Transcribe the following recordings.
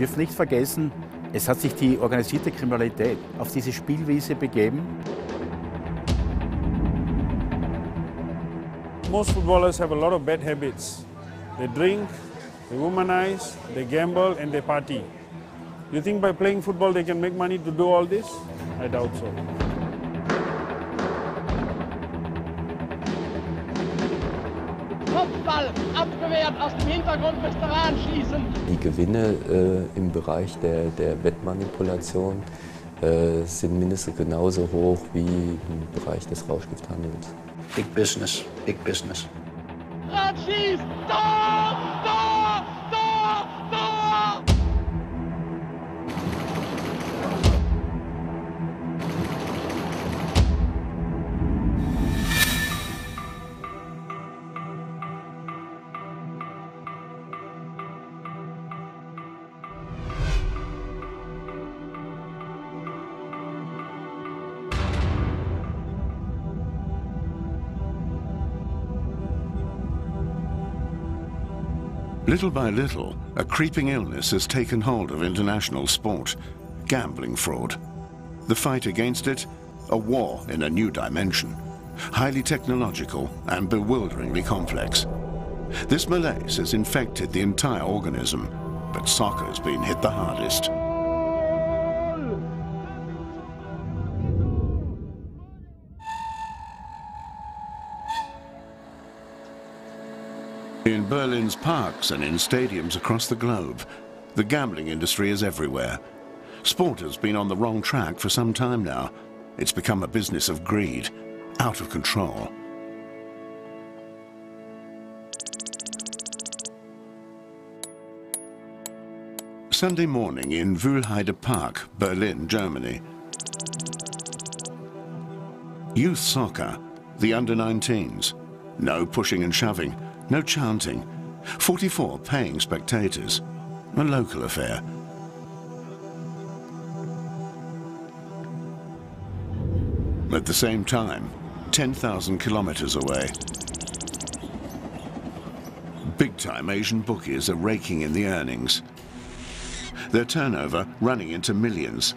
dürfen nicht vergessen, es hat sich die organisierte Kriminalität auf diese Spielwiese begeben. Most footballers have a lot of bad habits. They drink, they womanize, they gamble and they party. You think by playing football they can make money to do all this? I doubt so. Kopfball, abgewehrt, aus dem Hintergrund müsste anschließen. Die Gewinne im Bereich der Wettmanipulation sind mindestens genauso hoch wie im Bereich des Rauschgifthandels. Big business, big business. Schießt! Tor! Tor! Tor! Tor! Little by little, a creeping illness has taken hold of international sport, gambling fraud. The fight against it, a war in a new dimension, highly technological and bewilderingly complex. This malaise has infected the entire organism, but soccer's been hit the hardest. In Berlin's parks and in stadiums across the globe, the gambling industry is everywhere. Sport has been on the wrong track for some time now. It's become a business of greed, out of control. Sunday morning in Wuhlheide Park, Berlin, Germany. Youth soccer, the under-19s. No pushing and shoving. No chanting, 44 paying spectators, a local affair. At the same time, 10,000 kilometers away, big-time Asian bookies are raking in the earnings. Their turnover running into millions,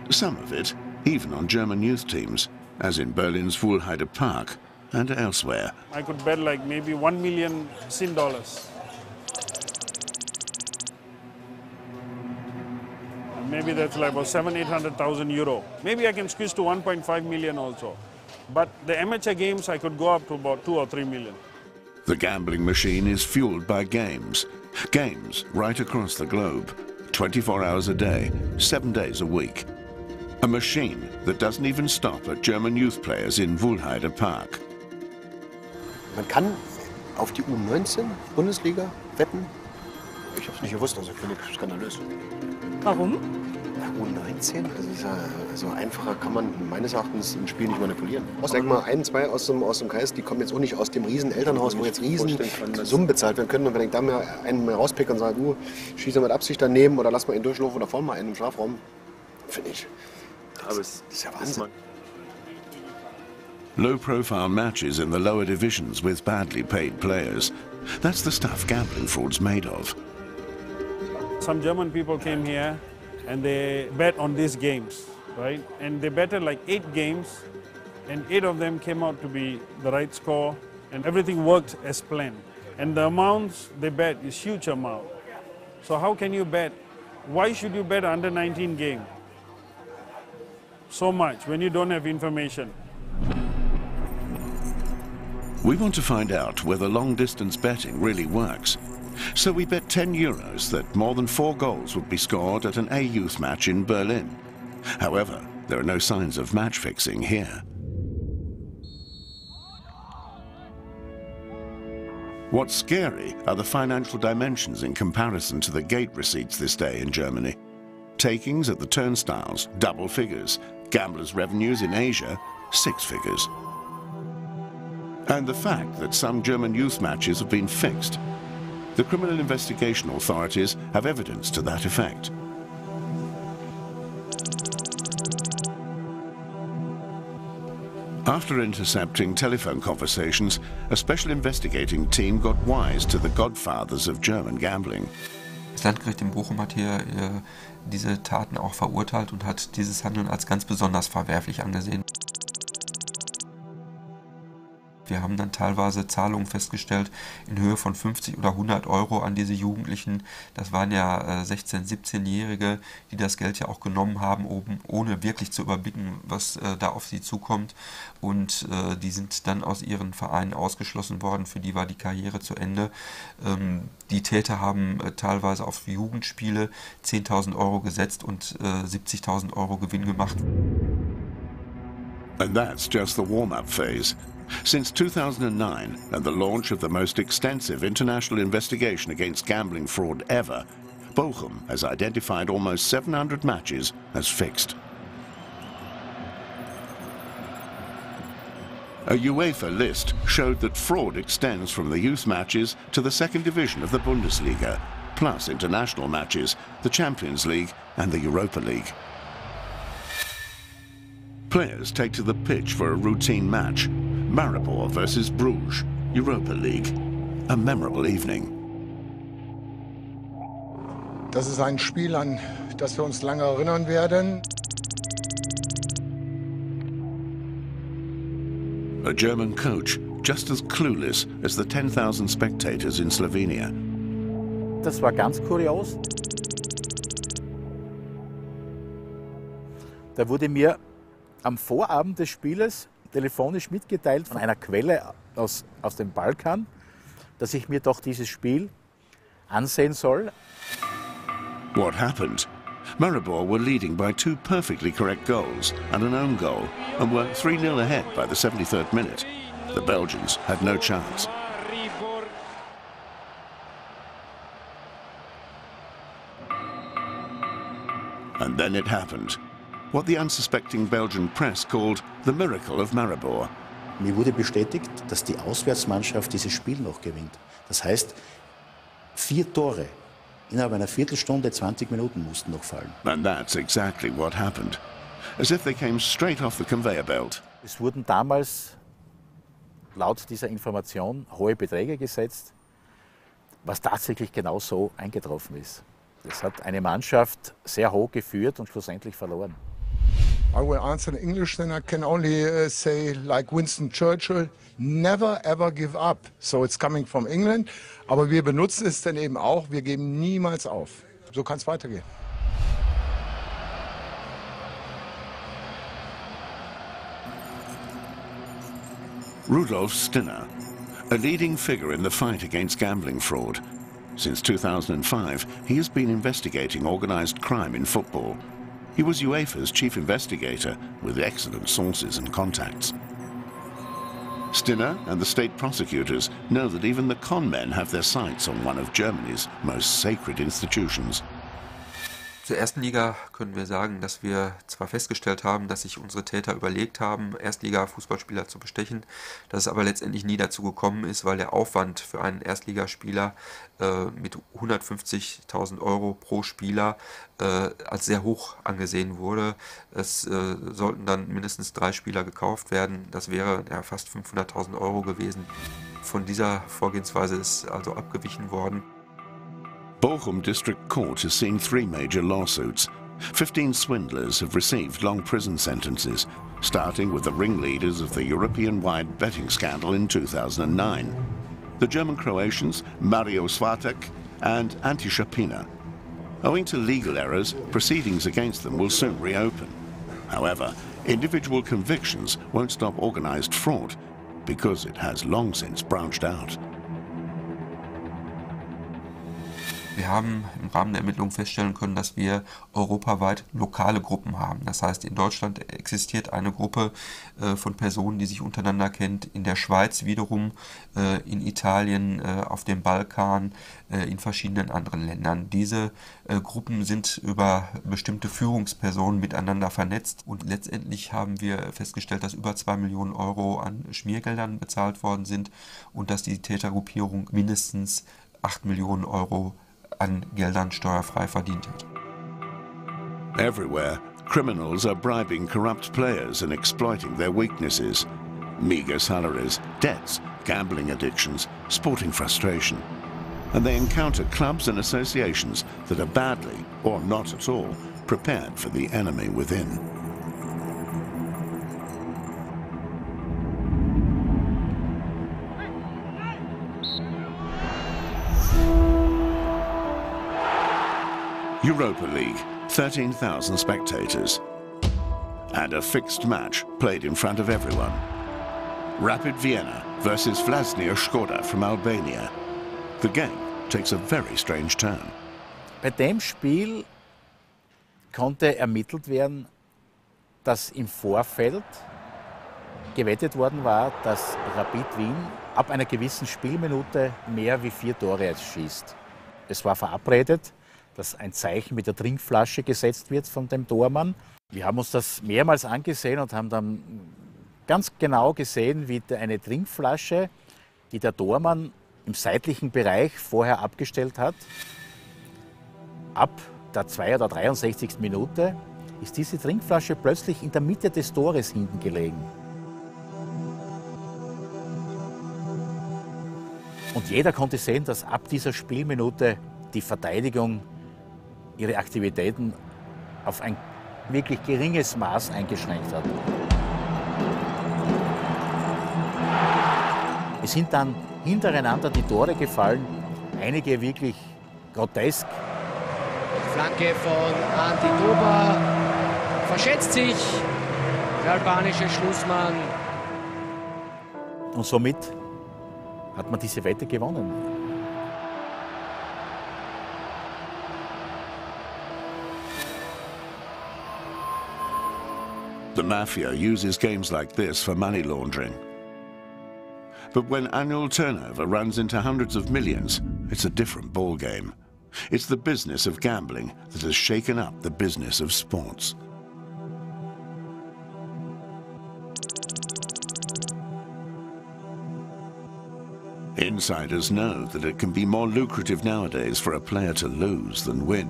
some of it even on German youth teams, as in Berlin's Wuhlheide Park and elsewhere. I could bet like maybe 1 million Sin dollars. Maybe that's like about 700,000–800,000 euro. Maybe I can squeeze to 1.5 million also. But the amateur games I could go up to about 2 or 3 million. The gambling machine is fueled by games. Games right across the globe, 24 hours a day, 7 days a week. A machine that doesn't even stop at German youth players in Wuhlheide Park. Man kann auf die U19 Bundesliga wetten. Ich habe es nicht gewusst, also finde ich skandalös. Warum? U19, also einfacher kann man meines Erachtens im Spiel nicht manipulieren. Ich denke mal, 1, 2 aus dem Kreis, die kommen jetzt auch nicht aus dem riesen Elternhaus, wo jetzt riesen Summen bezahlt werden können. Und wenn ich da mal einen mal rauspicke und sage, du, schieße mit Absicht daneben oder lass mal ihn durchlaufen oder vorn mal einen im Strafraum, finde ich, das ist ja Wahnsinn. Low-profile matches in the lower divisions with badly paid players. That's the stuff gambling fraud's made of. Some German people came here and they bet on these games, right? And they betted like 8 games and 8 of them came out to be the right score and everything worked as planned. And the amounts they bet is huge amount. So how can you bet? Why should you bet under 19 game so much when you don't have information? We want to find out whether long-distance betting really works. So we bet 10 euros that more than 4 goals would be scored at an A-youth match in Berlin. However, there are no signs of match fixing here. What's scary are the financial dimensions in comparison to the gate receipts this day in Germany. Takings at the turnstiles, double figures. Gamblers' revenues in Asia, 6 figures. And the fact that some German youth matches have been fixed. The criminal investigation authorities have evidence to that effect. After intercepting telephone conversations, a special investigating team got wise to the godfathers of German gambling. Das Landgericht in Bochum hat hier diese Taten auch verurteilt und hat dieses Handeln als ganz besonders verwerflich angesehen. Wir haben dann teilweise Zahlungen festgestellt in Höhe von 50 oder 100 Euro an diese Jugendlichen. Das waren ja 16-, 17-Jährige, die das Geld ja auch genommen haben, ohne wirklich zu überblicken, was da auf sie zukommt. Und die sind dann aus ihren Vereinen ausgeschlossen worden. Für die war die Karriere zu Ende. Die Täter haben teilweise auf Jugendspiele 10.000 Euro gesetzt und 70.000 Euro Gewinn gemacht. And that's just the warm-up phase. Since 2009 and the launch of the most extensive international investigation against gambling fraud ever, Bochum has identified almost 700 matches as fixed. A UEFA list showed that fraud extends from the youth matches to the second division of the Bundesliga, plus international matches, the Champions League and the Europa League. Players take to the pitch for a routine match. Maribor versus Bruges, Europa League. A memorable evening. Das ist ein Spiel, an das wir uns lange erinnern werden. A German coach, just as clueless as the 10,000 spectators in Slovenia. Das war ganz kurios. Da wurde mir am Vorabend des Spieles telefonisch mitgeteilt von einer Quelle aus dem Balkan, dass ich mir doch dieses Spiel ansehen soll. What happened? Maribor were leading by 2 perfectly correct goals and an own goal and were 3-0 ahead by the 73rd minute. The Belgians had no chance. And then it happened. What the unsuspecting Belgian press called the miracle of Maribor. Mir wurde bestätigt, dass die Auswärtsmannschaft dieses Spiel noch gewinnt. Das heißt, 4 Tore innerhalb einer Viertelstunde, 20 Minuten mussten noch fallen. And that's exactly what happened. As if they came straight off the conveyor belt. Es wurden damals laut dieser Information hohe Beträge gesetzt, was tatsächlich genau so eingetroffen ist. Es hat eine Mannschaft sehr hoch geführt und schlussendlich verloren. I will answer in English, then I can only say, like Winston Churchill, never ever give up. So it's coming from England. Aber wir benutzen es dann eben auch, wir geben niemals auf. So kann es weitergehen. Rudolf Stinner, a leading figure in the fight against gambling fraud. Since 2005, he has been investigating organized crime in football. He was UEFA's chief investigator with excellent sources and contacts. Stinner and the state prosecutors know that even the con men have their sights on one of Germany's most sacred institutions. Zur ersten Liga können wir sagen, dass wir zwar festgestellt haben, dass sich unsere Täter überlegt haben, Erstliga-Fußballspieler zu bestechen, dass es aber letztendlich nie dazu gekommen ist, weil der Aufwand für einen Erstligaspieler mit 150.000 Euro pro Spieler als sehr hoch angesehen wurde. Es sollten dann mindestens 3 Spieler gekauft werden. Das wäre ja fast 500.000 Euro gewesen. Von dieser Vorgehensweise ist also abgewichen worden. Bochum District Court has seen 3 major lawsuits. 15 swindlers have received long prison sentences, starting with the ringleaders of the European-wide betting scandal in 2009. The German-Croatians Mario Svatek and Ante Shapina. Owing to legal errors, proceedings against them will soon reopen. However, individual convictions won't stop organized fraud, because it has long since branched out. Wir haben im Rahmen der Ermittlungen feststellen können, dass wir europaweit lokale Gruppen haben. Das heißt, in Deutschland existiert eine Gruppe von Personen, die sich untereinander kennt, in der Schweiz wiederum, in Italien, auf dem Balkan, in verschiedenen anderen Ländern. Diese Gruppen sind über bestimmte Führungspersonen miteinander vernetzt und letztendlich haben wir festgestellt, dass über 2 Millionen Euro an Schmiergeldern bezahlt worden sind und dass die Tätergruppierung mindestens 8 Millionen Euro an Geldern steuerfrei verdient hat. Everywhere, criminals are bribing corrupt players and exploiting their weaknesses. Meager salaries, debts, gambling addictions, sporting frustration. and they encounter clubs and associations that are badly, or not at all, prepared for the enemy within. Europa League, 13,000 spectators. And a fixed match played in front of everyone. Rapid Vienna versus Vlasnia Škoda from Albania. The game takes a very strange turn. Bei dem Spiel konnte ermittelt werden, dass im Vorfeld gewettet worden war, dass Rapid Wien ab einer gewissen Spielminute mehr wie 4 Tore schießt. Es war verabredet, dass ein Zeichen mit der Trinkflasche gesetzt wird von dem Tormann. Wir haben uns das mehrmals angesehen und haben dann ganz genau gesehen, wie eine Trinkflasche, die der Tormann im seitlichen Bereich vorher abgestellt hat, ab der 2. oder 63. Minute ist diese Trinkflasche plötzlich in der Mitte des Tores hinten gelegen. Und jeder konnte sehen, dass ab dieser Spielminute die Verteidigung ihre Aktivitäten auf ein wirklich geringes Maß eingeschränkt hat. Es sind dann hintereinander die Tore gefallen, einige wirklich grotesk. Flanke von Antitoba, verschätzt sich der albanische Schlussmann. Und somit hat man diese Wette gewonnen. The Mafia uses games like this for money laundering. But when annual turnover runs into hundreds of millions, it's a different ballgame. It's the business of gambling that has shaken up the business of sports. Insiders know that it can be more lucrative nowadays for a player to lose than win,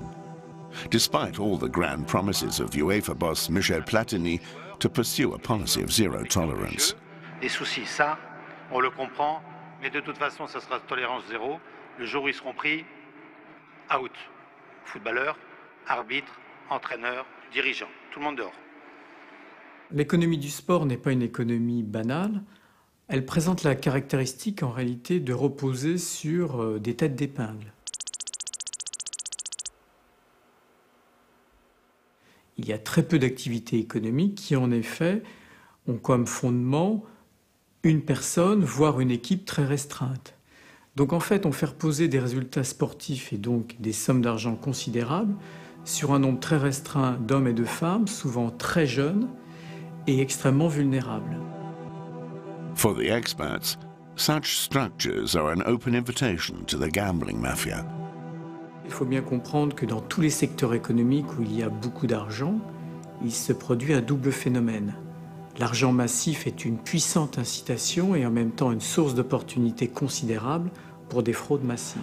despite all the grand promises of UEFA boss Michel Platini to pursue a policy of zero tolerance. Des soucis, ça, on le comprend, mais de toute façon, ça sera tolérance zéro. Le jour où ils seront pris, out. Footballeur, arbitre, entraîneur, dirigeant, tout le monde dehors. L'économie du sport n'est pas une économie banale. Elle présente la caractéristique en réalité de reposer sur des têtes d'épingle. Il y a très peu d'activités économiques qui en effet ont comme fondement une personne, voire une équipe très restreinte. Donc en fait on fait reposer des résultats sportifs et donc des sommes d'argent considérables sur un nombre très restreint d'hommes et de femmes, souvent très jeunes et extrêmement vulnérables. For the experts, such structures are an open invitation to the gambling mafia. Il faut bien comprendre que dans tous les secteurs économiques où il y a beaucoup d'argent, il se produit un double phénomène. L'argent massif est une puissante incitation et en même temps une source d'opportunités considérable pour des fraudes massives.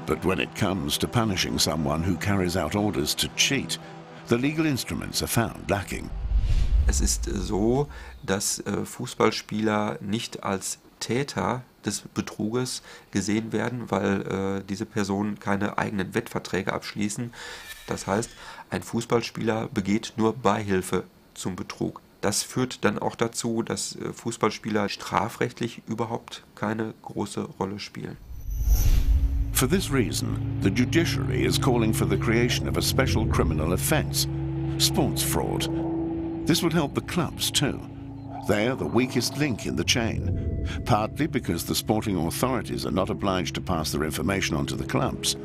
But when it comes to punishing someone who carries out orders to cheat, the legal instruments are found lacking. Es ist so, dass Fußballspieler nicht als Täter des Betruges gesehen werden, weil diese Personen keine eigenen Wettverträge abschließen. Das heißt, ein Fußballspieler begeht nur Beihilfe zum Betrug. Das führt dann auch dazu, dass Fußballspieler strafrechtlich überhaupt keine große Rolle spielen. For this reason, the judiciary is calling for the creation of a special criminal offence, sports fraud. This would help the clubs too. They are the weakest link in the chain, partly because the sporting authorities are not obliged to pass their information on to the clubs.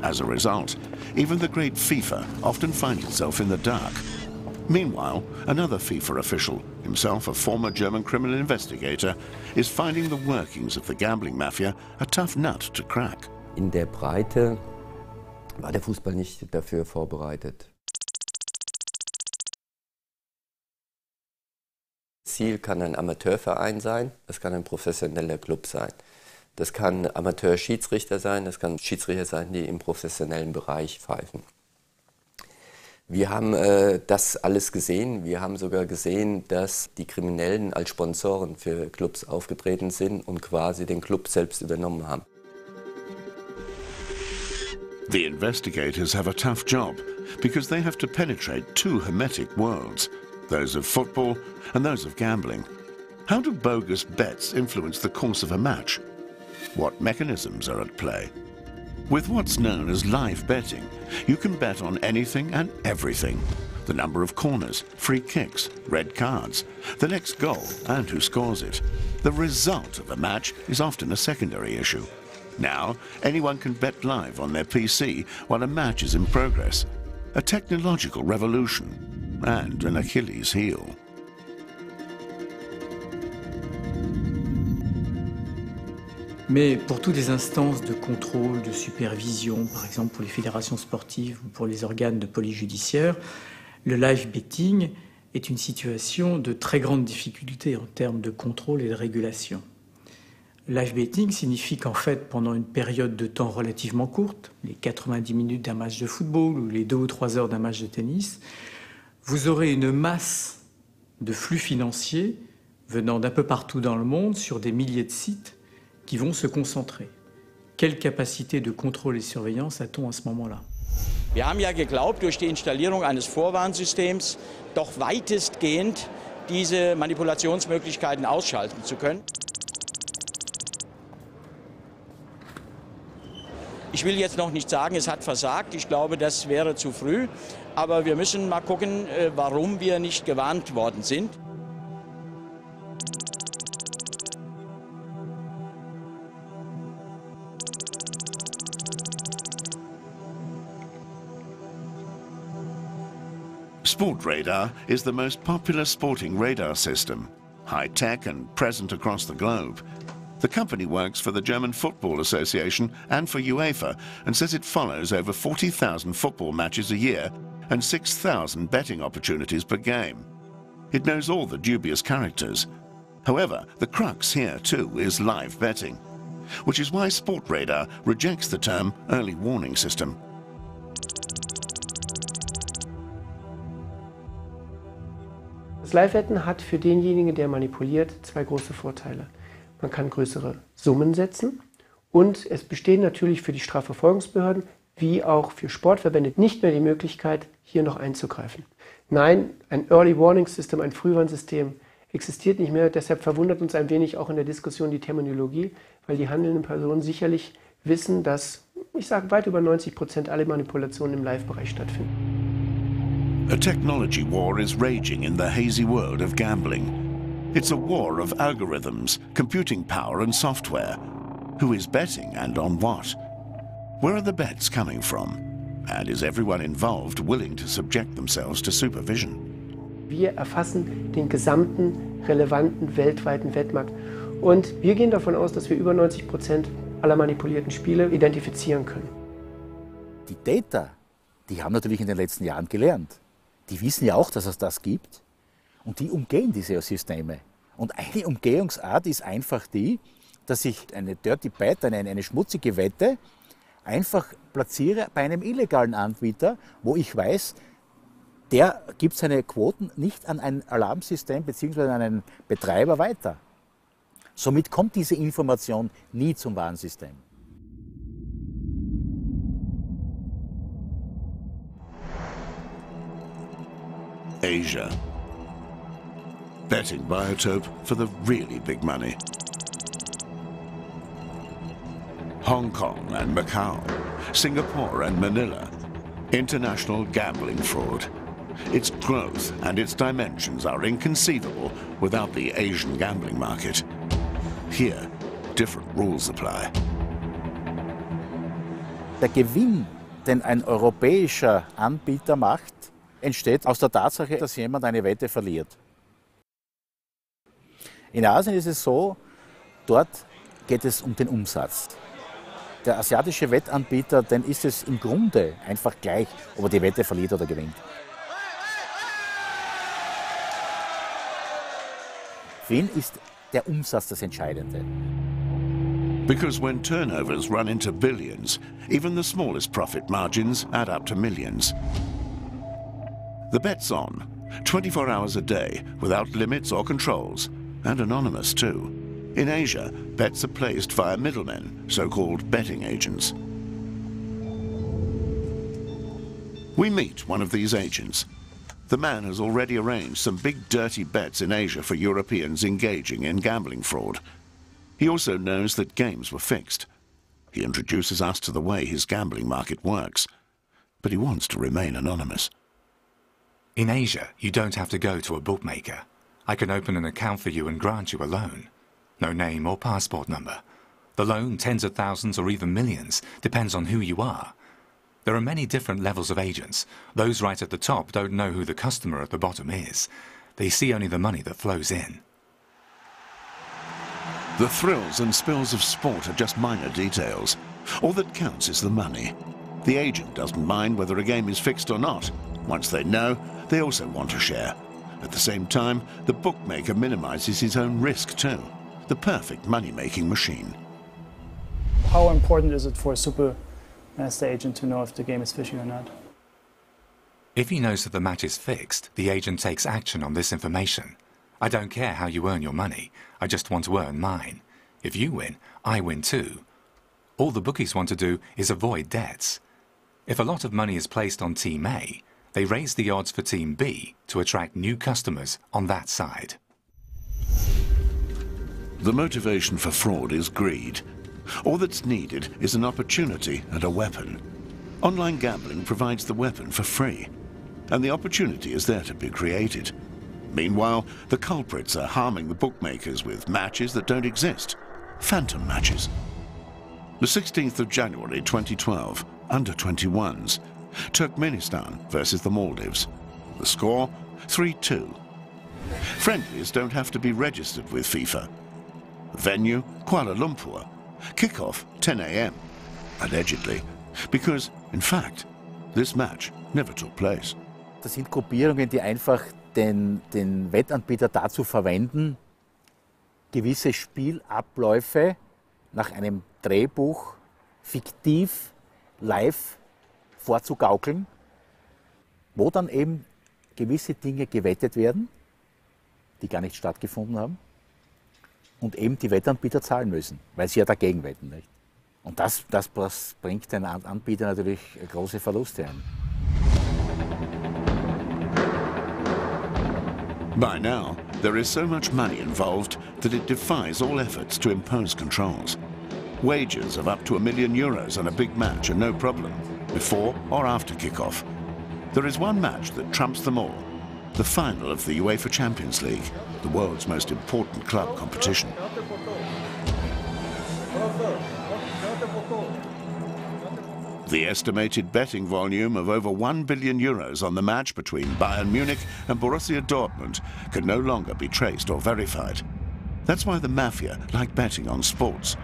As a result, even the great FIFA often finds itself in the dark. Meanwhile, another FIFA official, himself a former German criminal investigator, is finding the workings of the gambling mafia a tough nut to crack. In der Breite war der Fußball nicht dafür vorbereitet. Ziel kann ein Amateurverein sein, das kann ein professioneller Club sein. Das kann Amateur-Schiedsrichter sein, das kann Schiedsrichter sein, die im professionellen Bereich pfeifen. Wir haben das alles gesehen. Wir haben sogar gesehen, dass die Kriminellen als Sponsoren für Clubs aufgetreten sind und quasi den Club selbst übernommen haben. The investigators have a tough job because they have to penetrate two hermetic worlds, those of football and those of gambling. How do bogus bets influence the course of a match? What mechanisms are at play? With what's known as live betting, you can bet on anything and everything. The number of corners, free kicks, red cards, the next goal and who scores it. The result of a match is often a secondary issue. Now, anyone can bet live on their PC while a match is in progress. A technological revolution and an Achilles heel. Mais pour toutes les instances de contrôle, de supervision, par exemple pour les fédérations sportives ou pour les organes de police judiciaire, le live betting est une situation de très grande difficulté en termes de contrôle et de régulation. Live betting signifie qu'en fait, pendant une période de temps relativement courte, les 90 minutes d'un match de football ou les 2 ou 3 heures d'un match de tennis, vous aurez une masse de flux financiers venant d'un peu partout dans le monde sur des milliers de sites qui vont se concentrer. Quelle capacité de contrôle et surveillance a-t-on à ce moment-là? Wir haben ja geglaubt, durch die Installierung eines Vorwarnsystems doch weitestgehend diese Manipulationsmöglichkeiten ausschalten zu können. Ich will jetzt noch nicht sagen, es hat versagt. Ich glaube, das wäre zu früh. Aber wir müssen mal gucken, warum wir nicht gewarnt worden sind. Sport Radar is the most popular sporting radar system, high-tech and present across the globe. The company works for the German Football Association and for UEFA and says it follows over 40,000 football matches a year and 6,000 betting opportunities per game. It knows all the dubious characters. However, the crux here too is live betting, which is why Sport Radar rejects the term early warning system. Das Live-Wetten hat für denjenigen, der manipuliert, 2 große Vorteile. Man kann größere Summen setzen und es bestehen natürlich für die Strafverfolgungsbehörden wie auch für Sportverbände nicht mehr die Möglichkeit, hier noch einzugreifen. Nein, ein Early Warning System, ein Frühwarnsystem existiert nicht mehr. Deshalb verwundert uns ein wenig auch in der Diskussion die Terminologie, weil die handelnden Personen sicherlich wissen, dass, ich sage, weit über 90% aller Manipulationen im Live-Bereich stattfinden. A technology war is raging in the hazy world of gambling. It's a war of algorithms, computing power and software. Who is betting and on what? Where are the bets coming from? And is everyone involved willing to subject themselves to supervision? Wir erfassen den gesamten relevanten weltweiten Wettmarkt und wir gehen davon aus, dass wir über 90% aller manipulierten Spiele identifizieren können. Die Täter, die haben natürlich in den letzten Jahren gelernt. Die wissen ja auch, dass es das gibt und die umgehen diese Systeme. Und eine Umgehungsart ist einfach die, dass ich eine Dirty Bet, eine schmutzige Wette, einfach platziere bei einem illegalen Anbieter, wo ich weiß, der gibt seine Quoten nicht an ein Alarmsystem bzw. an einen Betreiber weiter. Somit kommt diese Information nie zum Warnsystem. Asia. Betting biotope for the really big money. Hong Kong and Macau, Singapore and Manila. International gambling fraud. Its growth and its dimensions are inconceivable without the Asian gambling market. Here, different rules apply. Der Gewinn, den ein europäischer Anbieter macht, entsteht aus der Tatsache, dass jemand eine Wette verliert. In Asien ist es so, dort geht es um den Umsatz. Der asiatische Wettanbieter, den ist es im Grunde einfach gleich, ob er die Wette verliert oder gewinnt. Für ihn ist der Umsatz das Entscheidende. Because when turnovers run into billions, even the smallest profit margins add up to millions. The bet's on, 24 hours a day, without limits or controls, and anonymous too. In Asia, bets are placed via middlemen, so-called betting agents. We meet one of these agents. The man has already arranged some big dirty bets in Asia for Europeans engaging in gambling fraud. He also knows that games were fixed. He introduces us to the way his gambling market works, but he wants to remain anonymous. In Asia, you don't have to go to a bookmaker. I can open an account for you and grant you a loan. No name or passport number. The loan, tens of thousands or even millions, depends on who you are. There are many different levels of agents. Those right at the top don't know who the customer at the bottom is. They see only the money that flows in. The thrills and spills of sport are just minor details. All that counts is the money. The agent doesn't mind whether a game is fixed or not. Once they know, they also want to share. At the same time, the bookmaker minimizes his own risk too. The perfect money-making machine. How important is it for a super master agent to know if the game is fishing or not? If he knows that the match is fixed, the agent takes action on this information. I don't care how you earn your money. I just want to earn mine. If you win, I win too. All the bookies want to do is avoid debts. If a lot of money is placed on Team A, they raise the odds for Team B to attract new customers on that side. The motivation for fraud is greed. All that's needed is an opportunity and a weapon. Online gambling provides the weapon for free, and the opportunity is there to be created. Meanwhile, the culprits are harming the bookmakers with matches that don't exist, phantom matches. The 16th of January 2012, under-21s, Turkmenistan versus the Maldives. The score, 3-2. Friendlies don't have to be registered with FIFA. Venue, Kuala Lumpur. Kickoff, 10 a.m. Allegedly. Because, in fact, this match never took place. Das sind Gruppierungen, die einfach den Wettanbieter dazu verwenden, gewisse Spielabläufe nach einem Drehbuch fiktiv live vorzugaukeln, wo dann eben gewisse Dinge gewettet werden, die gar nicht stattgefunden haben, und eben die Wettanbieter zahlen müssen, weil sie ja dagegen wetten. Nicht? Und das bringt den Anbieter natürlich große Verluste ein. By now, there is so much money involved that it defies all efforts to impose controls. Wagers of up to €1 million on a big match are no problem, before or after kickoff. There is one match that trumps them all, the final of the UEFA Champions League, the world's most important club competition. The estimated betting volume of over €1 billion on the match between Bayern Munich and Borussia Dortmund can no longer be traced or verified. That's why the Mafia like betting on sports.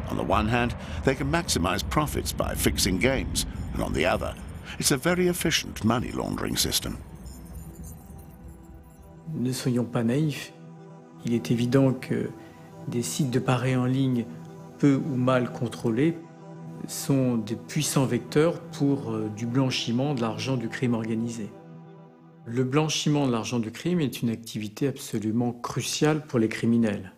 On the one hand, they can maximize profits by fixing games, and on the other, it's a very efficient money laundering system. Ne soyons pas naïfs. Il est évident que des sites de paris en ligne peu ou mal contrôlés sont des puissants vecteurs pour du blanchiment de l'argent du crime organisé. Le blanchiment de l'argent du crime est une activité absolument cruciale pour les criminels.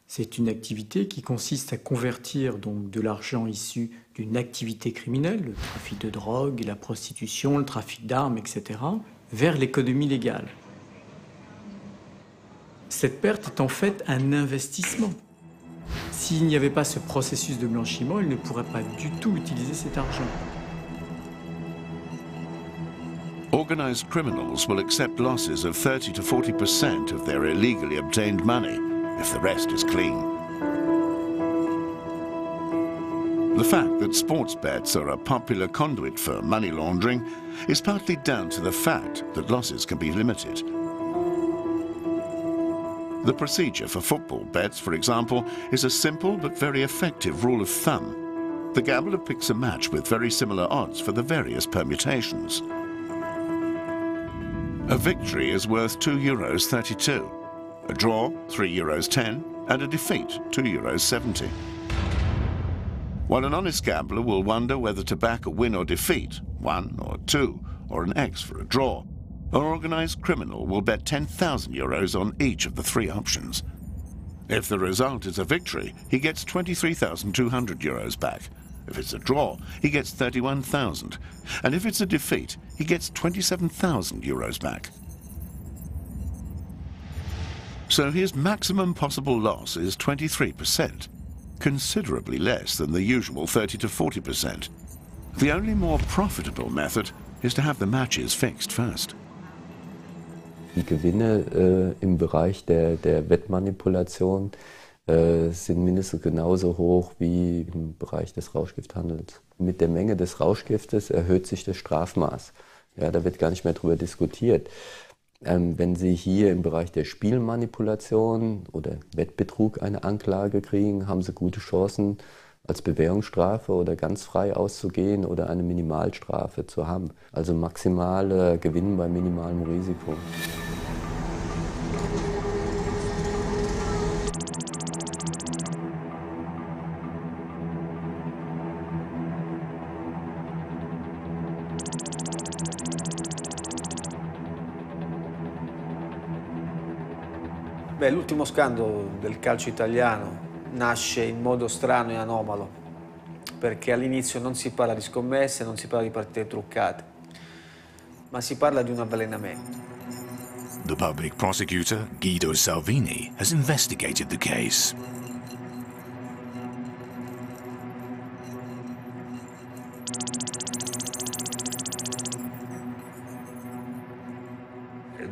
C'est une activité qui consiste à convertir donc de l'argent issu d'une activité criminelle, le trafic de drogue, la prostitution, le trafic d'armes, etc., vers l'économie légale. Cette perte est en fait un investissement. S'il n'y avait pas ce processus de blanchiment, il ne pourrait pas du tout utiliser cet argent. Organized criminals will accept losses of 30 to 40% of their illegally obtained money if the rest is clean. The fact that sports bets are a popular conduit for money laundering is partly down to the fact that losses can be limited. The procedure for football bets, for example, is a simple but very effective rule of thumb. The gambler picks a match with very similar odds for the various permutations. A victory is worth €2.32, a draw €3.10, and a defeat €2.70. While an honest gambler will wonder whether to back a win or defeat, 1 or 2, or an X for a draw, An organized criminal will bet 10,000 euros on each of the three options. If the result is a victory, he gets 23,200 euros back. If it's a draw, he gets 31,000. And if it's a defeat, he gets 27,000 euros back. So his maximum possible loss is 23%, considerably less than the usual 30 to 40%. The only more profitable method is to have the matches fixed first. Die Gewinne im Bereich der Wettmanipulation sind mindestens genauso hoch wie im Bereich des Rauschgifthandels. Mit der Menge des Rauschgiftes erhöht sich das Strafmaß. Ja, da wird gar nicht mehr drüber diskutiert. Wenn Sie hier im Bereich der Spielmanipulation oder Wettbetrug eine Anklage kriegen, haben Sie gute Chancen, als Bewährungsstrafe oder ganz frei auszugehen oder eine Minimalstrafe zu haben. Also maximale Gewinn bei minimalem Risiko. Beh, l'ultimo scandalo del calcio italiano nasce in modo strano e anomalo, perché all'inizio non si parla di scommesse, non si parla di partite truccate, ma si parla di un avvelenamento. The public prosecutor, Guido Salvini, has investigated the case.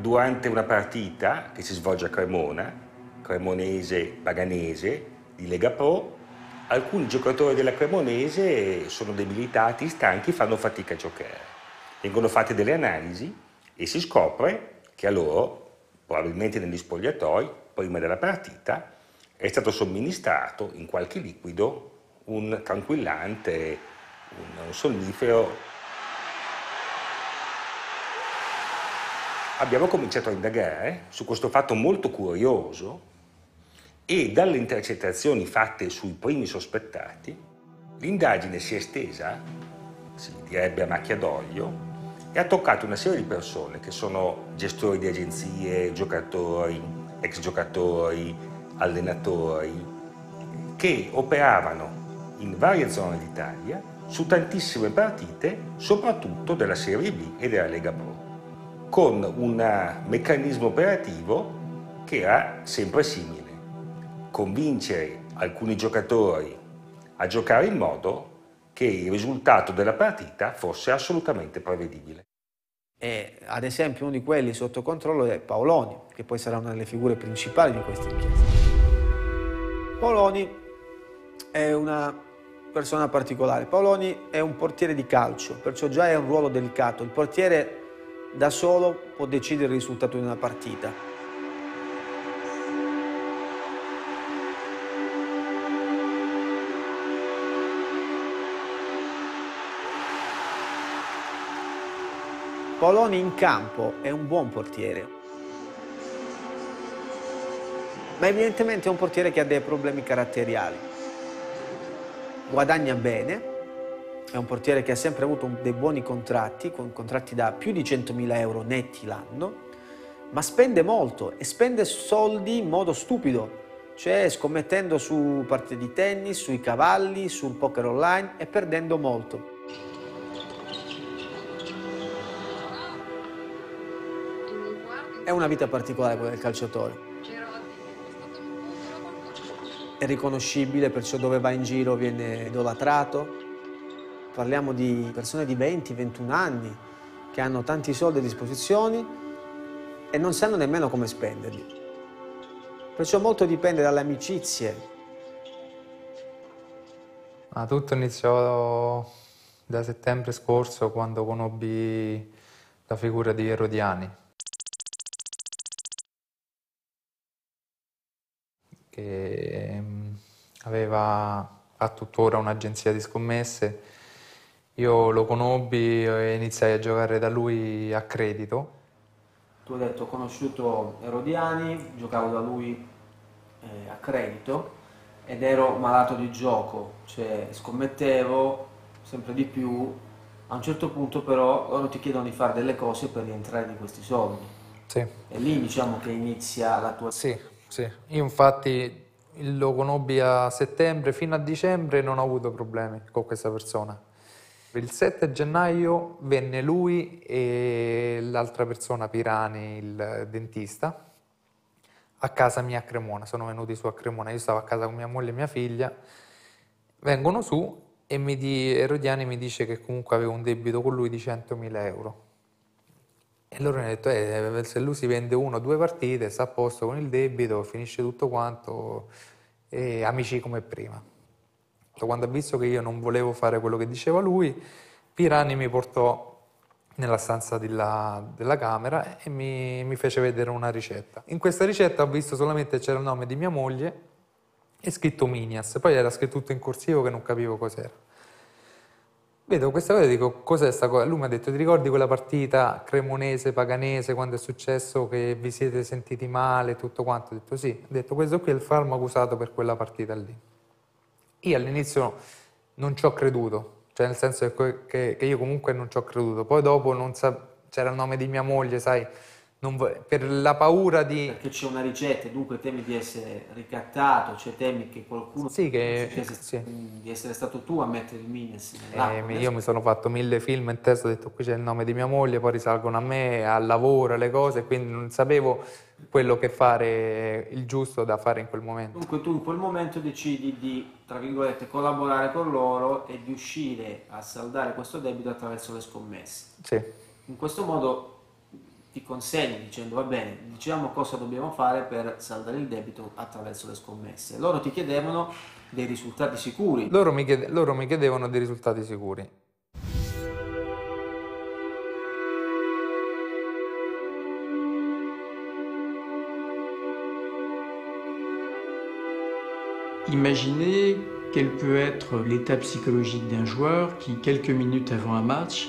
Durante una partita che si svolge a Cremona, Cremonese-Paganese di Lega Pro, alcuni giocatori della Cremonese sono debilitati, stanchi, fanno fatica a giocare. Vengono fatte delle analisi e si scopre che a loro, probabilmente negli spogliatoi, prima della partita, è stato somministrato in qualche liquido un tranquillante, un sonnifero. Abbiamo cominciato a indagare su questo fatto molto curioso e dalle intercettazioni fatte sui primi sospettati l'indagine si è estesa, si direbbe a macchia d'olio, e ha toccato una serie di persone che sono gestori di agenzie, giocatori, ex giocatori, allenatori, che operavano in varie zone d'Italia su tantissime partite, soprattutto della Serie B e della Lega Pro, con un meccanismo operativo che era sempre simile: convincere alcuni giocatori a giocare in modo che il risultato della partita fosse assolutamente prevedibile. E ad esempio uno di quelli sotto controllo è Paoloni, che poi sarà una delle figure principali di questa inchiesta. Paoloni è una persona particolare. Paoloni è un portiere di calcio, perciò già è un ruolo delicato. Il portiere da solo può decidere il risultato di una partita. Paoloni in campo è un buon portiere, ma evidentemente è un portiere che ha dei problemi caratteriali. Guadagna bene. È un portiere che ha sempre avuto dei buoni contratti, con contratti da più di 100.000 euro netti l'anno, ma spende molto e spende soldi in modo stupido, cioè scommettendo su partite di tennis, sui cavalli, sul poker online e perdendo molto. È una vita particolare quella del calciatore. È riconoscibile, perciò dove va in giro viene idolatrato. Parliamo di persone di 20-21 anni che hanno tanti soldi a disposizione e non sanno nemmeno come spenderli. Perciò molto dipende dalle amicizie. Tutto iniziò da settembre scorso, quando conobbi la figura di Erodiani, che ha tuttora un'agenzia di scommesse. Io lo conobbi e iniziai a giocare da lui a credito. Tu hai detto, ho conosciuto Erodiani, giocavo da lui a credito ed ero malato di gioco, cioè scommettevo sempre di più A un certo punto però loro ti chiedono di fare delle cose per rientrare di questi soldi. Sì. E lì diciamo che inizia la tua... Sì, sì. Io infatti lo conobbi a settembre, fino a dicembre non ho avuto problemi con questa persona. Il 7 gennaio venne lui e l'altra persona, Pirani, il dentista, a casa mia a Cremona. Sono venuti su a Cremona, io stavo a casa con mia moglie e mia figlia. Vengono su e Erodiani mi dice che comunque avevo un debito con lui di 100.000 euro. E loro mi hanno detto, se lui si vende 1 o 2 partite, sta a posto con il debito, finisce tutto quanto, e amici come prima. Quando ha visto che io non volevo fare quello che diceva lui, Pirani mi portò nella stanza della camera e mi fece vedere una ricetta. In questa ricetta ho visto solamente c'era il nome di mia moglie e scritto Minias, poi era scritto tutto in corsivo che non capivo cos'era. Vedo questa cosa e dico, cos'è sta cosa? Lui mi ha detto, ti ricordi quella partita cremonese-paganese quando è successo che vi siete sentiti male, tutto quanto? Ho detto sì, ha detto questo qui è il farmaco usato per quella partita lì. Io all'inizio non ci ho creduto, cioè nel senso che io comunque non ci ho creduto, poi dopo c'era il nome di mia moglie, sai, per la paura di... Perché c'è una ricetta, dunque temi di essere ricattato, cioè temi che qualcuno sì, di essere stato tu a mettere il Mines nell'acqua. Io mi sono fatto 1000 film in testa, ho detto qui c'è il nome di mia moglie, poi risalgono a me, al lavoro, alle cose, quindi non sapevo quello che fare, il giusto da fare in quel momento. Dunque tu in quel momento decidi di, tra virgolette, collaborare con loro e di uscire a saldare questo debito attraverso le scommesse. Sì. In questo modo ti consegni dicendo va bene, diciamo cosa dobbiamo fare per saldare il debito attraverso le scommesse. Loro ti chiedevano dei risultati sicuri. Loro mi chiedevano dei risultati sicuri. Imaginez quel peut être l'état psychologique d'un joueur qui, quelques minutes avant un match,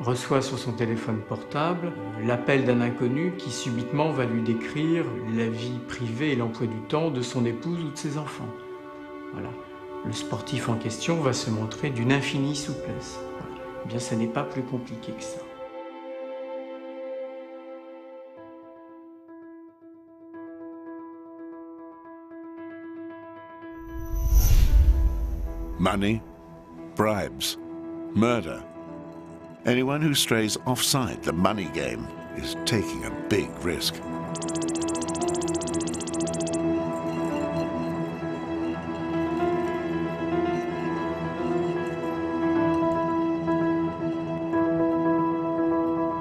reçoit sur son téléphone portable l'appel d'un inconnu qui subitement va lui décrire la vie privée et l'emploi du temps de son épouse ou de ses enfants. Voilà. Le sportif en question va se montrer d'une infinie souplesse. Voilà. Eh bien, ça n'est pas plus compliqué que ça. Money, bribes, murder. Anyone who strays offside the money game is taking a big risk.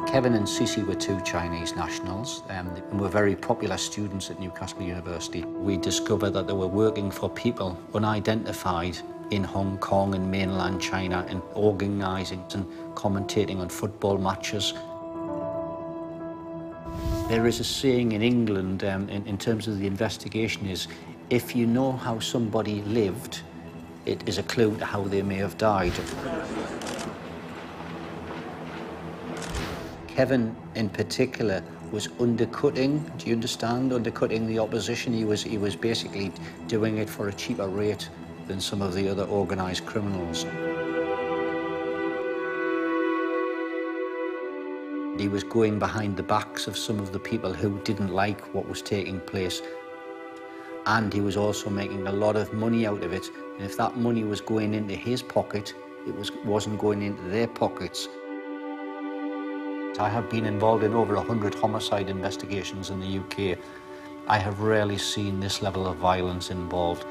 Kevin and Sisi were 2 Chinese nationals and were very popular students at Newcastle University. We discovered that they were working for people unidentified in Hong Kong and mainland China and organising and commentating on football matches. There is a saying in England in terms of the investigation is, if you know how somebody lived, it is a clue to how they may have died. Kevin in particular was undercutting, do you understand? Undercutting the opposition. He was basically doing it for a cheaper rate than some of the other organised criminals. He was going behind the backs of some of the people who didn't like what was taking place. And he was also making a lot of money out of it. And if that money was going into his pocket, it wasn't going into their pockets. I have been involved in over 100 homicide investigations in the UK. I have rarely seen this level of violence involved.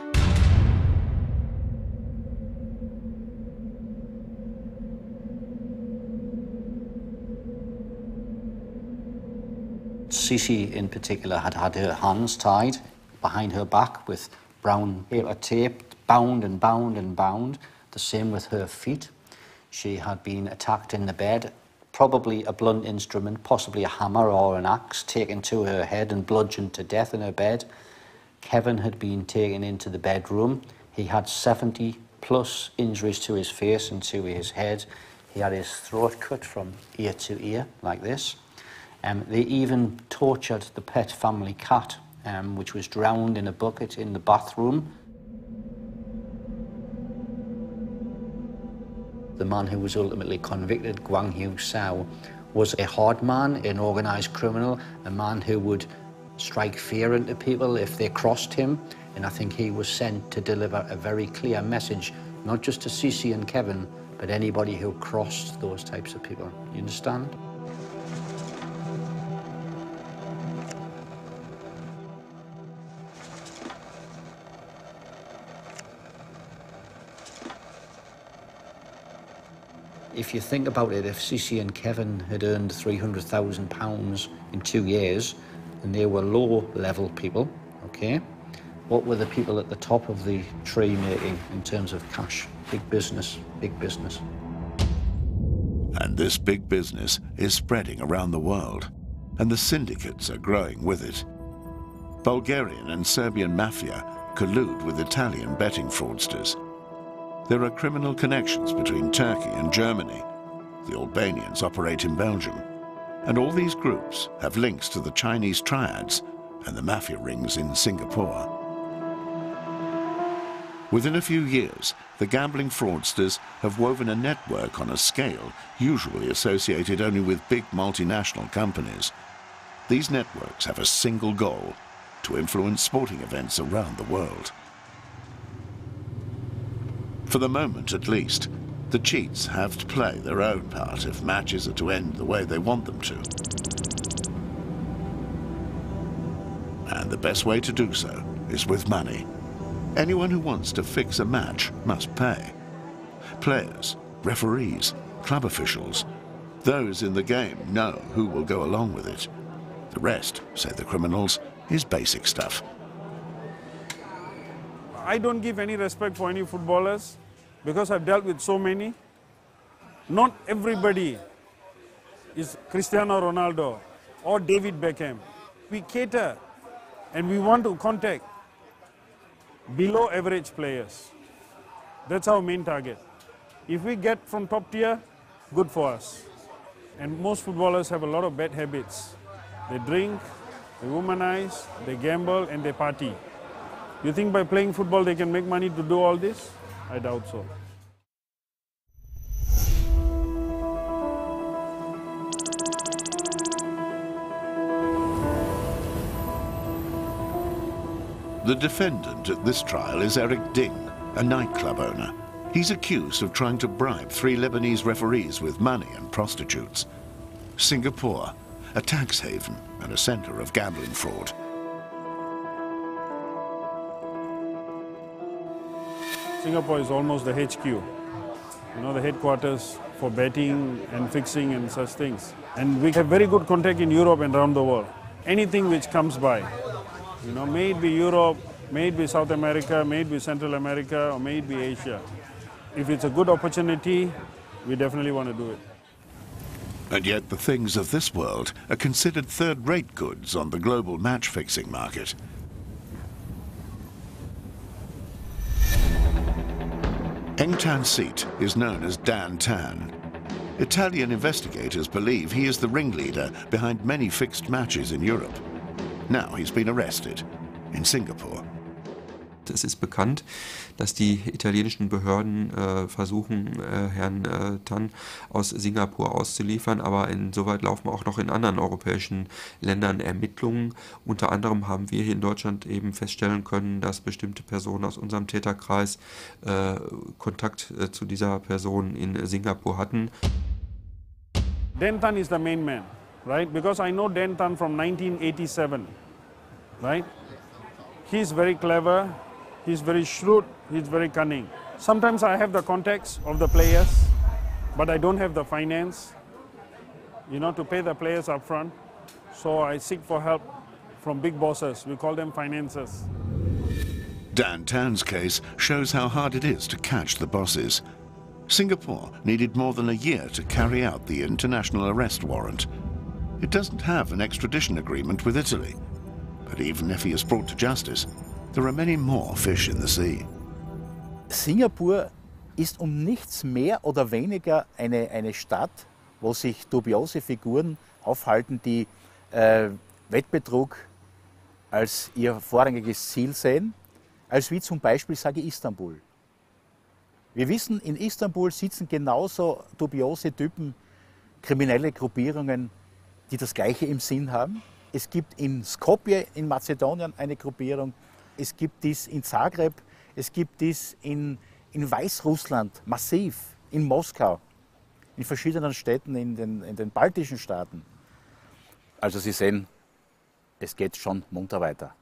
Sisi in particular had her hands tied behind her back with brown paper tape, bound and bound and bound. The same with her feet. She had been attacked in the bed, probably a blunt instrument, possibly a hammer or an axe, taken to her head and bludgeoned to death in her bed. Kevin had been taken into the bedroom. He had 70+ injuries to his face and to his head. He had his throat cut from ear to ear, like this. They even tortured the pet family cat, which was drowned in a bucket in the bathroom. The man who was ultimately convicted, Guang Hu Sao, was a hard man, an organised criminal, a man who would strike fear into people if they crossed him. And I think he was sent to deliver a very clear message, not just to Cici and Kevin, but anybody who crossed those types of people. You understand? If you think about it, if Cici and Kevin had earned £300,000 in 2 years, and they were low-level people, okay, what were the people at the top of the tree making in terms of cash? Big business, big business. And this big business is spreading around the world, and the syndicates are growing with it. Bulgarian and Serbian mafia collude with Italian betting fraudsters. There are criminal connections between Turkey and Germany. The Albanians operate in Belgium. And all these groups have links to the Chinese triads and the mafia rings in Singapore. Within a few years, the gambling fraudsters have woven a network on a scale usually associated only with big multinational companies. These networks have a single goal: to influence sporting events around the world. For the moment, at least, the cheats have to play their own part if matches are to end the way they want them to. And the best way to do so is with money. Anyone who wants to fix a match must pay. Players, referees, club officials, those in the game know who will go along with it. The rest, say the criminals, is basic stuff. I don't give any respect for any footballers because I've dealt with so many. Not everybody is Cristiano Ronaldo or David Beckham. We cater and we want to contact below average players. That's our main target. If we get from top tier, good for us. And most footballers have a lot of bad habits. They drink, they womanize, they gamble, and they party. You think by playing football they can make money to do all this? I doubt so. The defendant at this trial is Eric Ding, a nightclub owner. He's accused of trying to bribe 3 Lebanese referees with money and prostitutes. Singapore, a tax haven and a center of gambling fraud. Singapore is almost the HQ, the headquarters for betting and fixing and such things. And we have very good contact in Europe and around the world. Anything which comes by, may it be Europe, may it be South America, may it be Central America, or may it be Asia. If it's a good opportunity, we definitely want to do it. And yet the things of this world are considered third-rate goods on the global match-fixing market. Eng Tan Seet is known as Dan Tan. Italian investigators believe he is the ringleader behind many fixed matches in Europe. Now he's been arrested in Singapore. Es ist bekannt, dass die italienischen Behörden versuchen, Herrn Tan aus Singapur auszuliefern, aber insoweit laufen auch noch in anderen europäischen Ländern Ermittlungen. Unter anderem haben wir hier in Deutschland eben feststellen können, dass bestimmte Personen aus unserem Täterkreis Kontakt zu dieser Person in Singapur hatten. Dan Tan is the main man, right? Because I know Dan Tan from 1987, right? He's very clever. He's very shrewd, he's very cunning. Sometimes I have the contacts of the players, but I don't have the finance, to pay the players up front. So I seek for help from big bosses. We call them financiers. Dan Tan's case shows how hard it is to catch the bosses. Singapore needed more than a year to carry out the international arrest warrant. It doesn't have an extradition agreement with Italy. But even if he is brought to justice, there are many more fish in the sea. Singapur ist nichts mehr oder weniger eine Stadt, wo sich dubiose Figuren aufhalten, die Wettbetrug als ihr vorrangiges Ziel sehen, als wie zum Beispiel, sage ich, Istanbul. Wir wissen, in Istanbul sitzen genauso dubiose Typen, kriminelle Gruppierungen, die das Gleiche im Sinn haben. Es gibt in Skopje in Mazedonien eine Gruppierung, es gibt dies in Zagreb, es gibt dies in Weißrussland massiv, in Moskau, in verschiedenen Städten in den baltischen Staaten. Also Sie sehen, es geht schon munter weiter.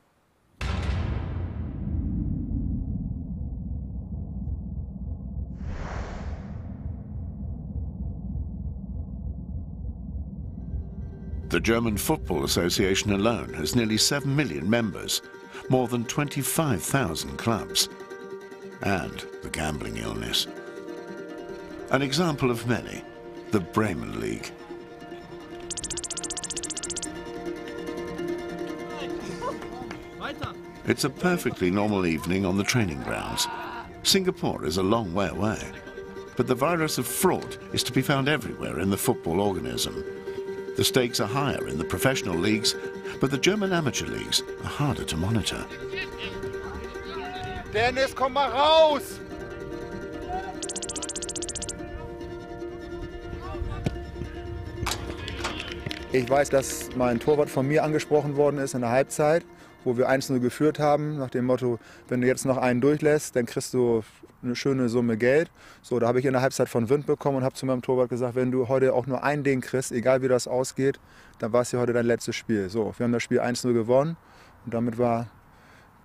The German Football Association alone has nearly 7 million members, more than 25,000 clubs, and the gambling illness. An example of many, the Bremen League. It's a perfectly normal evening on the training grounds. Singapore is a long way away, but the virus of fraud is to be found everywhere in the football organism. The stakes are higher in the professional leagues, but the German amateur leagues are harder to monitor. Dennis, komm mal raus! Ich weiß, dass mein Torwart von mir angesprochen worden ist in der Halbzeit, wo wir 1-0 geführt haben, nach dem Motto, wenn du jetzt noch einen durchlässt, dann kriegst du eine schöne Summe Geld. So, da habe ich in der Halbzeit von Wind bekommen und habe zu meinem Torwart gesagt, wenn du heute auch nur ein Ding kriegst, egal wie das ausgeht, dann war es ja heute dein letztes Spiel. So, wir haben das Spiel 1-0 gewonnen und damit war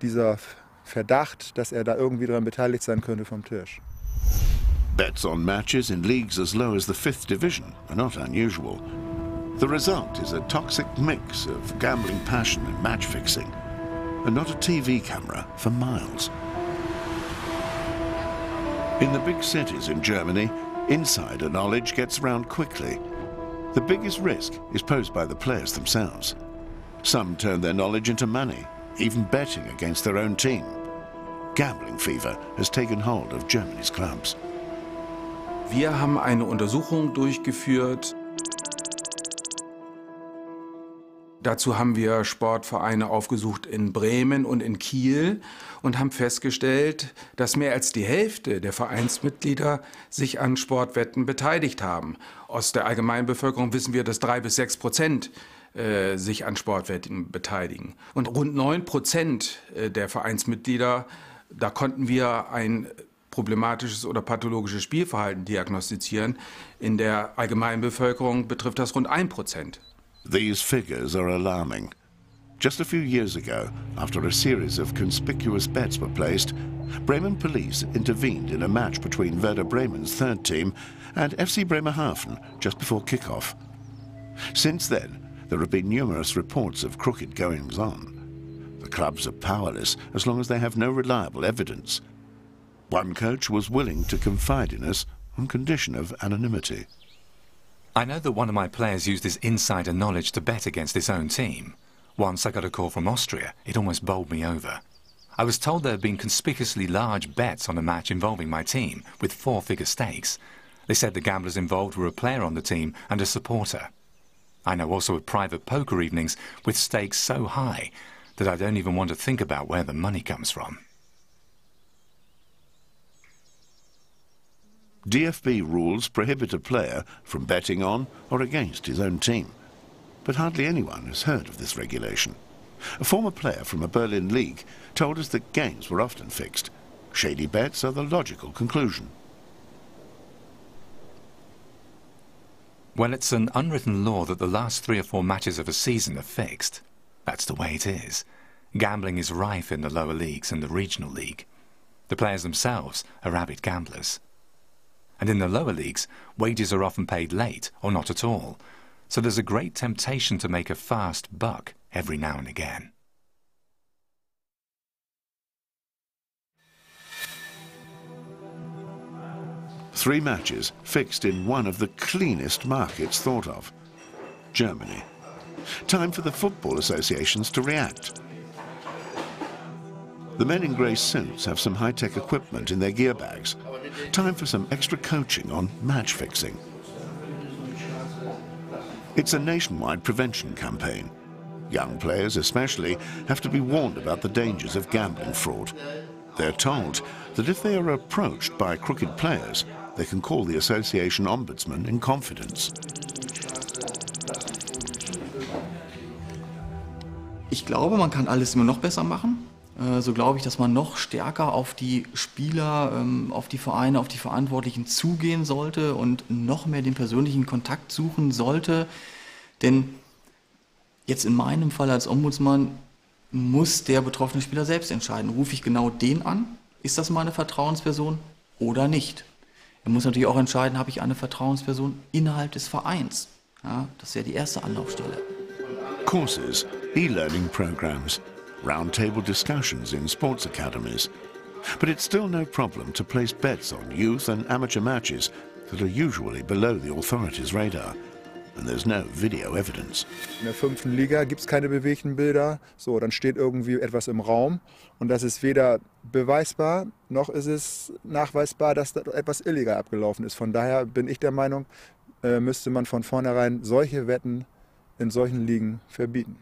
dieser Verdacht, dass er da irgendwie daran beteiligt sein könnte, vom Tisch. Bets on matches in leagues as low as the 5th division are not unusual. The result is a toxic mix of gambling passion and match fixing, and not a TV camera for miles. In the big cities in Germany, insider knowledge gets around quickly. The biggest risk is posed by the players themselves. Some turn their knowledge into money, even betting against their own team. Gambling fever has taken hold of Germany's clubs. Wir haben eine Untersuchung durchgeführt. Dazu haben wir Sportvereine aufgesucht in Bremen und in Kiel und haben festgestellt, dass mehr als die Hälfte der Vereinsmitglieder sich an Sportwetten beteiligt haben. Aus der Allgemeinbevölkerung wissen wir, dass 3–6% sich an Sportwetten beteiligen. Und rund 9% der Vereinsmitglieder, da konnten wir ein problematisches oder pathologisches Spielverhalten diagnostizieren. In der Allgemeinbevölkerung betrifft das rund 1%. These figures are alarming. Just a few years ago, after a series of conspicuous bets were placed, Bremen police intervened in a match between Werder Bremen's third team and FC Bremerhaven just before kick-off. Since then, there have been numerous reports of crooked goings-on. The clubs are powerless as long as they have no reliable evidence. One coach was willing to confide in us on condition of anonymity. I know that one of my players used his insider knowledge to bet against his own team. Once I got a call from Austria. It almost bowled me over. I was told there had been conspicuously large bets on a match involving my team, with 4-figure stakes. They said the gamblers involved were a player on the team and a supporter. I know also of private poker evenings with stakes so high that I don't even want to think about where the money comes from. DFB rules prohibit a player from betting on or against his own team. But hardly anyone has heard of this regulation. A former player from a Berlin league told us that games were often fixed. Shady bets are the logical conclusion. Well, it's an unwritten law that the last 3 or 4 matches of a season are fixed. That's the way it is. Gambling is rife in the lower leagues and the regional league. The players themselves are avid gamblers. And in the lower leagues, wages are often paid late or not at all. So there's a great temptation to make a fast buck every now and again. Three matches fixed in one of the cleanest markets thought of, Germany. Time for the football associations to react. The men in grey suits have some high-tech equipment in their gear bags. Time for some extra coaching on match fixing. It's a nationwide prevention campaign. Young players especially have to be warned about the dangers of gambling fraud. They're told that if they are approached by crooked players, they can call the association ombudsman in confidence. Ich glaube, man kann alles immer noch besser machen. So glaube ich, dass man noch stärker auf die Spieler, auf die Vereine, auf die Verantwortlichen zugehen sollte und noch mehr den persönlichen Kontakt suchen sollte. Denn jetzt in meinem Fall als Ombudsmann muss der betroffene Spieler selbst entscheiden. Rufe ich genau den an? Ist das meine Vertrauensperson oder nicht? Er muss natürlich auch entscheiden, habe ich eine Vertrauensperson innerhalb des Vereins? Ja, das wäre die erste Anlaufstelle. Courses, e-learning programs, roundtable discussions in sports academies. But it's still no problem to place bets on youth and amateur matches that are usually below the authorities' radar. And there's no video evidence. In der 5. Liga gibt es keine bewegten Bilder. So, dann steht irgendwie etwas im Raum und das ist weder beweisbar, noch ist es nachweisbar, dass da etwas illegal abgelaufen ist. Von daher bin ich der Meinung, müsste man von vornherein solche Wetten in solchen Ligen verbieten.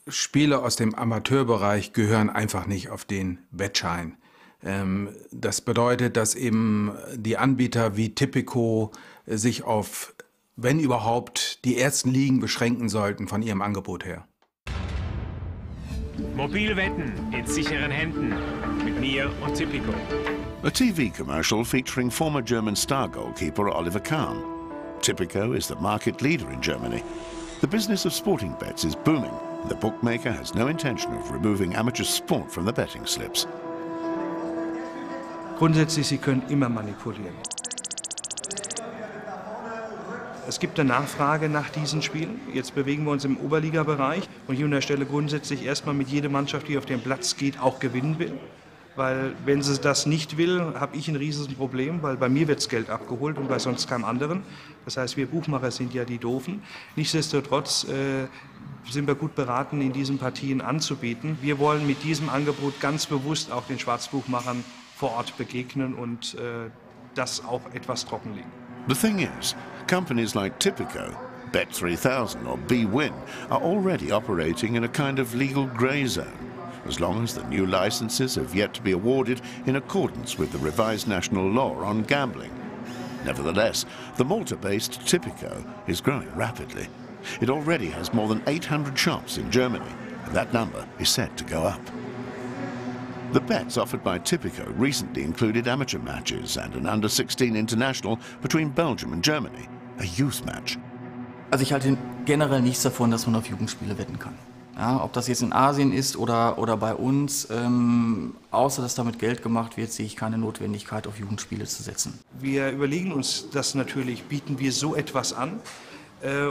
Spieler aus dem Amateurbereich gehören einfach nicht auf den Wettschein. Das bedeutet, dass eben die Anbieter wie Tipico sich auf, wenn überhaupt, die ersten Ligen beschränken sollten von ihrem Angebot her. Mobilwetten in sicheren Händen mit mir und Tipico. A TV commercial featuring former German star goalkeeper Oliver Kahn. Tipico is the market leader in Germany. The business of sporting bets is booming, and the bookmaker has no intention of removing amateur sport from the betting slips. Grundsätzlich, Sie können immer manipulieren. Es gibt eine Nachfrage nach diesen Spielen. Jetzt bewegen wir uns im Oberliga-Bereich und hier an der Stelle grundsätzlich erstmal mit jeder Mannschaft, die auf den Platz geht, auch gewinnen will. Weil wenn sie das nicht will, habe ich ein riesiges Problem, weil bei mir wird das Geld abgeholt und bei sonst keinem anderen. Das heißt, wir Buchmacher sind ja die Doofen. Nichtsdestotrotz sind wir gut beraten, in diesen Partien anzubieten. Wir wollen mit diesem Angebot ganz bewusst auch den Schwarzbuchmachern vor Ort begegnen und das auch etwas trockenlegen. The thing is, companies like Tipico, Bet3000 or BWin are already operating in a kind of legal grey zone, as long as the new licenses have yet to be awarded in accordance with the revised national law on gambling. Nevertheless, the Malta-based Tipico is growing rapidly. It already has more than 800 shops in Germany, and that number is set to go up. The bets offered by Tipico recently included amateur matches and an under-16 international between Belgium and Germany, a youth match. Also ich halte generell nichts davon, dass man auf Jugendspiele wetten kann. Ja, ob das jetzt in Asien ist oder bei uns, außer dass damit Geld gemacht wird, sehe ich keine Notwendigkeit, auf Jugendspiele zu setzen. Wir überlegen uns das natürlich, bieten wir so etwas an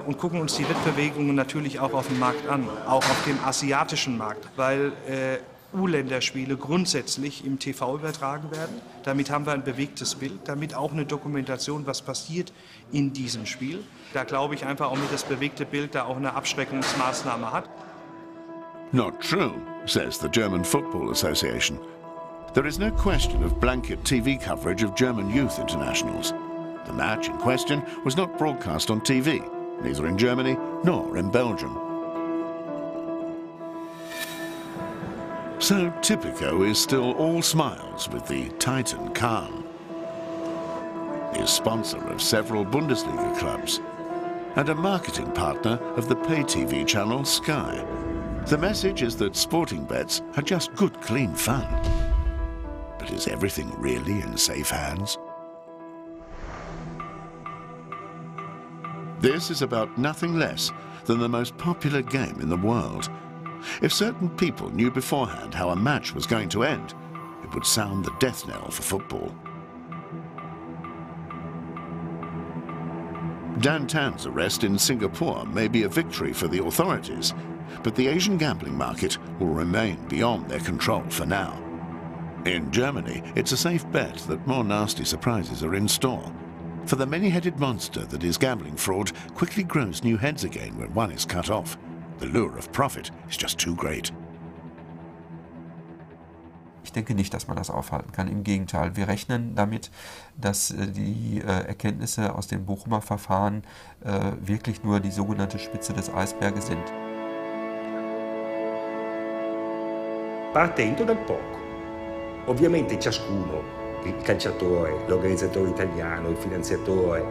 und gucken uns die Wettbewegungen natürlich auch auf dem Markt an, auch auf dem asiatischen Markt, weil U-Länderspiele grundsätzlich im TV übertragen werden. Damit haben wir ein bewegtes Bild, damit auch eine Dokumentation, was passiert in diesem Spiel. Da glaube ich einfach auch mit das bewegte Bild da auch eine Abschreckungsmaßnahme hat. Not true, says the German Football Association. There is no question of blanket TV coverage of German youth internationals. The match in question was not broadcast on TV, neither in Germany nor in Belgium. So Tipico is still all smiles with the Titan Kahn. He is sponsor of several Bundesliga clubs and a marketing partner of the pay TV channel Sky. The message is that sporting bets are just good, clean fun. But is everything really in safe hands? This is about nothing less than the most popular game in the world. If certain people knew beforehand how a match was going to end, it would sound the death knell for football. Dan Tan's arrest in Singapore may be a victory for the authorities, but the Asian gambling market will remain beyond their control for now. In Germany, it's a safe bet that more nasty surprises are in store. For the many-headed monster that is gambling fraud quickly grows new heads again when one is cut off. The lure of profit is just too great. Ich denke nicht, dass man das aufhalten kann. Im Gegenteil, wir rechnen damit, dass die Erkenntnisse aus dem Bochumer Verfahren wirklich nur die sogenannte Spitze des Eisberges sind. Partendo dal poco. Ovviamente ciascuno il calciatore, l'organizzatore italiano, il finanziatore,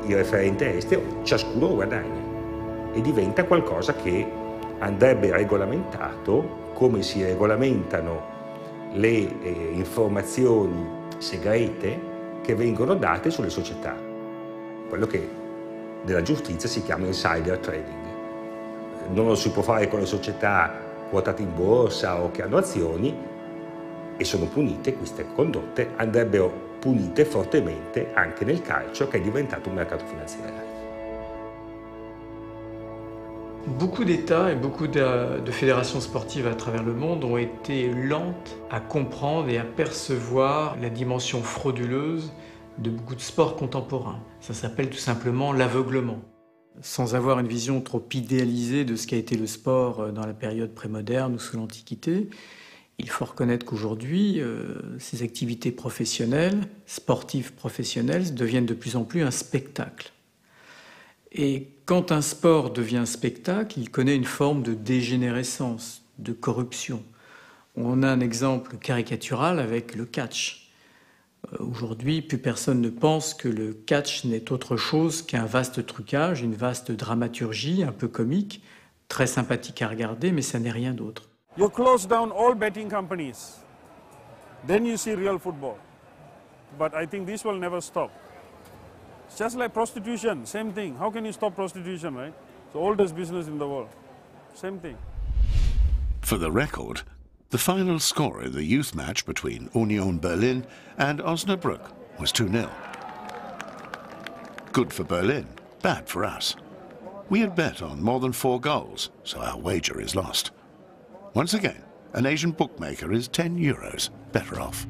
il referente estero, ciascuno guadagna e diventa qualcosa che andrebbe regolamentato come si regolamentano le informazioni segrete che vengono date sulle società, quello che nella giustizia si chiama insider trading. Non lo si può fare con le società quotate in borsa o che hanno azioni e sono punite, queste condotte andrebbero punite fortemente anche nel calcio che è diventato un mercato finanziario. Beaucoup d'États et beaucoup de fédérations sportives à travers le monde ont été lentes à comprendre et à percevoir la dimension frauduleuse de beaucoup de sports contemporains. Ça s'appelle tout simplement l'aveuglement. Sans avoir une vision trop idéalisée de ce qu'a été le sport dans la période prémoderne ou sous l'Antiquité, il faut reconnaître qu'aujourd'hui, ces activités professionnelles, sportives professionnelles, deviennent de plus en plus un spectacle. Et quand un sport devient un spectacle, il connaît une forme de dégénérescence, de corruption. On a un exemple caricatural avec le catch. Aujourd'hui, plus personne ne pense que le catch n'est autre chose qu'un vaste trucage, une vaste dramaturgie un peu comique, très sympathique à regarder, mais ça n'est rien d'autre. You close down all betting companies, then you see real football. But I think this will never stop. It's just like prostitution, same thing. How can you stop prostitution, right? It's the oldest business in the world. Same thing. For the record, the final score in the youth match between Union Berlin and Osnabrück was 2-0. Good for Berlin, bad for us. We had bet on more than 4 goals, so our wager is lost. Once again, an Asian bookmaker is €10 better off.